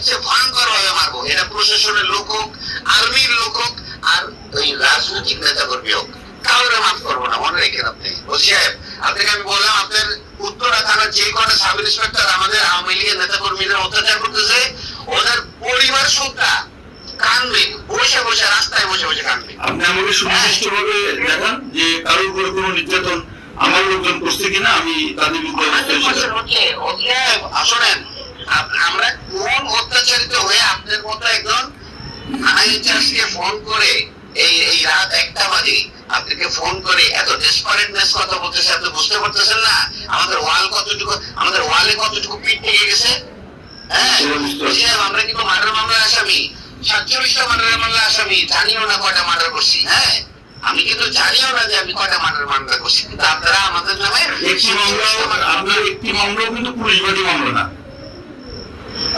হচ্ছে ভয়ঙ্কর ভাবে মারবো। এটা প্রশাসনের লোক হোক, আর্মির লোক হোক, আর ওই রাজনৈতিক নেতা কর্মী হোক, কাউরে মাফ করবো না, মনে রেখেন আপনি। ওসি সাহেব, আপনাকে আমি বললাম আপনার উত্তরা থানার যে কটা সাব ইন্সপেক্টর আমাদের আওয়ামী লীগের নেতা কর্মীরা অত্যাচার করতেছে, ওদের পরিবার সত্তা কানবে, বসে বসে রাস্তায় বসে বসে কানবে। আপনি আমাকে সুনির্দিষ্ট ভাবে দেখান যে কারোর উপরে কোনো নির্যাতন আমার লোকজন করছে কিনা, আমি তাদের বিরুদ্ধে শোনেন, আমরা কোন অত্যাচারিত হয়ে আপনার মতো একজন ম্যানেজারকে ফোন করে এই রাত 1টা বাজে আপনাকে ফোন করে এত ডেসপারেটনেস কথা বলতেছে, আপনি বুঝতে পারতেছেন না আমাদের ওয়ালে কতটুকু পিঠ থেকে গেছে। হ্যাঁ, আমরা কিন্তু মার্ডার মামলার আসামি, 47টা মার্ডারের মামলার আসামি, জানিও না কয়টা মার্ডার করছি। হ্যাঁ, আমি কিন্তু জানিও না যে আমি কয়টা মার্ডার মামলা করছি, কিন্তু আপনারা আমাদের নামে একটি মামলা, আপনার একটি মামলাও কিন্তু পুলিশ বাদী মামলা না।